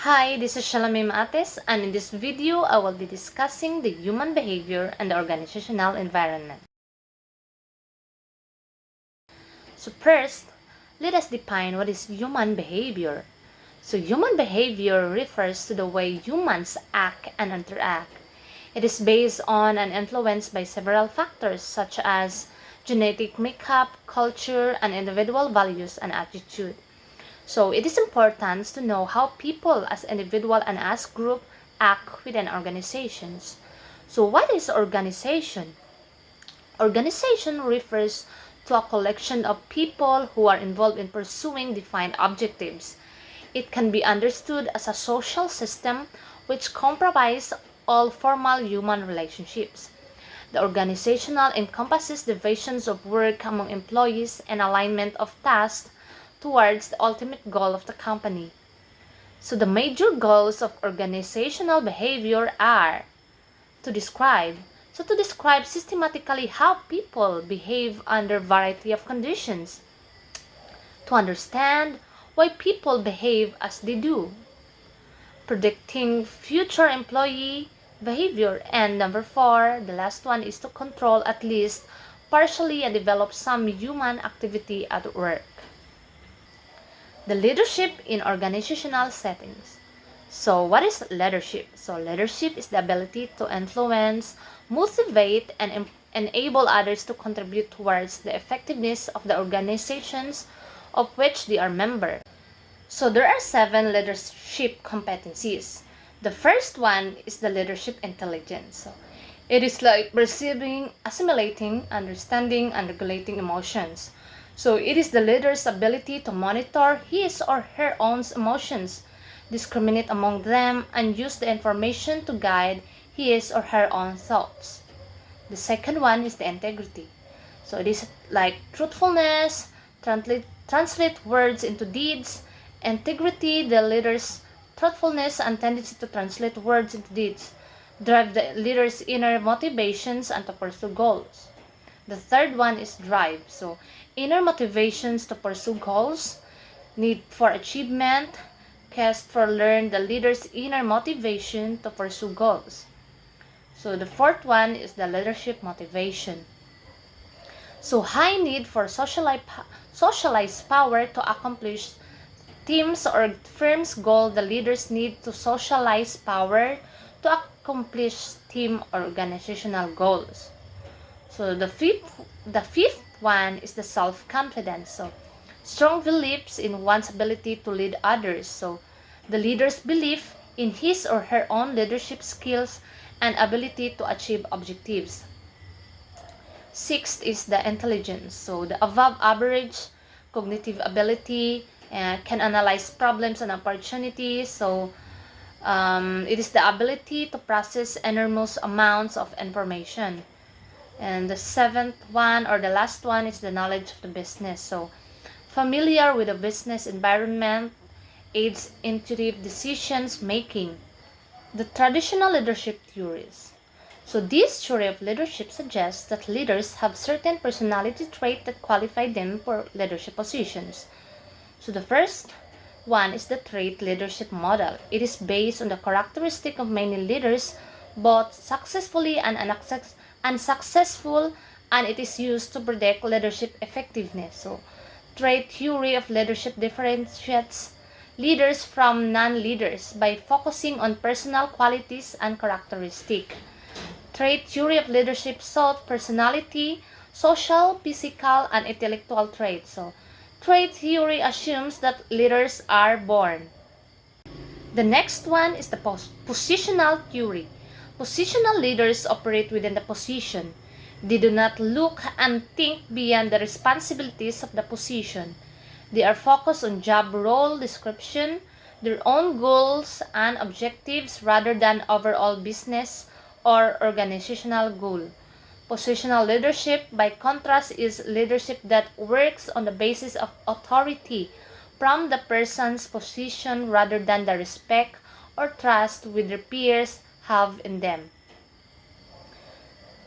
Hi, this is Shalamim Ates, and in this video, I will be discussing the human behavior and the organizational environment. So first, let us define what is human behavior. So human behavior refers to the way humans act and interact. It is based on and influenced by several factors such as genetic makeup, culture, and individual values and attitude. So it is important to know how people as individual and as group act within organizations. So what is organization? Organization refers to a collection of people who are involved in pursuing defined objectives. It can be understood as a social system which comprises all formal human relationships. The organizational encompasses divisions of work among employees and alignment of tasks towards the ultimate goal of the company. So the major goals of organizational behavior are to describe. To describe systematically how people behave under variety of conditions. To understand why people behave as they do. Predicting future employee behavior. And number 4, the last one is to control at least partially and develop some human activity at work. The leadership in organizational settings. So what is leadership? So leadership is the ability to influence, motivate, and enable others to contribute towards the effectiveness of the organizations of which they are member. So there are 7 leadership competencies. The first one is the leadership intelligence. So it is like perceiving, assimilating, understanding, and regulating emotions. So it is the leader's ability to monitor his or her own emotions, discriminate among them, and use the information to guide his or her own thoughts. The second one is the integrity. So it is like truthfulness, translate words into deeds. Integrity, the leader's truthfulness and tendency to translate words into deeds, drive the leader's inner motivations and to pursue goals. The third one is drive. So inner motivations to pursue goals, need for achievement, quest for learn the leader's inner motivation to pursue goals. So the fourth one is the leadership motivation. So high need for socialized power to accomplish teams or firm's goal. The leaders need to socialize power to accomplish team or organizational goals. So the fifth one is the self-confidence. So strong beliefs in one's ability to lead others. So the leader's belief in his or her own leadership skills and ability to achieve objectives. Sixth is the intelligence. So the above average cognitive ability can analyze problems and opportunities. So it is the ability to process enormous amounts of information. And the seventh one or the last one is the knowledge of the business. So familiar with the business environment aids intuitive decisions making. The traditional leadership theories. So this theory of leadership suggests that leaders have certain personality traits that qualify them for leadership positions. So the first one is the trait leadership model. It is based on the characteristic of many leaders, both successfully and unsuccessful, and it is used to predict leadership effectiveness. So trait theory of leadership differentiates leaders from non-leaders by focusing on personal qualities and characteristics. Trait theory of leadership sought personality, social, physical, and intellectual traits. So trait theory assumes that leaders are born. The next one is the positional theory. Positional leaders operate within the position. They do not look and think beyond the responsibilities of the position. They are focused on job role description, their own goals and objectives rather than overall business or organizational goal. Positional leadership, by contrast, is leadership that works on the basis of authority from the person's position rather than the respect or trust with their peers have in them.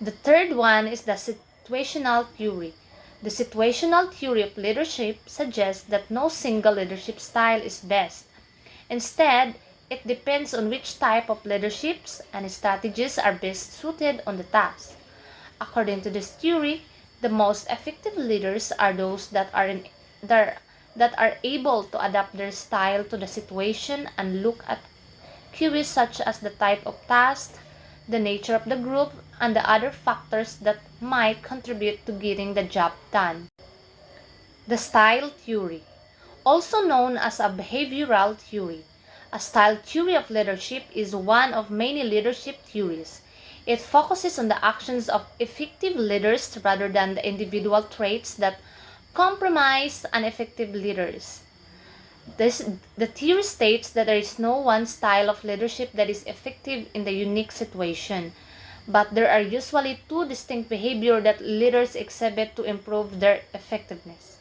The third one is the situational theory. The situational theory of leadership suggests that no single leadership style is best. Instead, It depends on which type of leaderships and strategies are best suited on the task. According to this theory, the most effective leaders are those that are able to adapt their style to the situation and look at cues such as the type of task, the nature of the group, and the other factors that might contribute to getting the job done. The style theory, also known as a behavioral theory. A style theory of leadership is one of many leadership theories. It focuses on the actions of effective leaders rather than the individual traits that compromise ineffective leaders. The theory states that there is no one style of leadership that is effective in the unique situation, but there are usually two distinct behaviors that leaders exhibit to improve their effectiveness.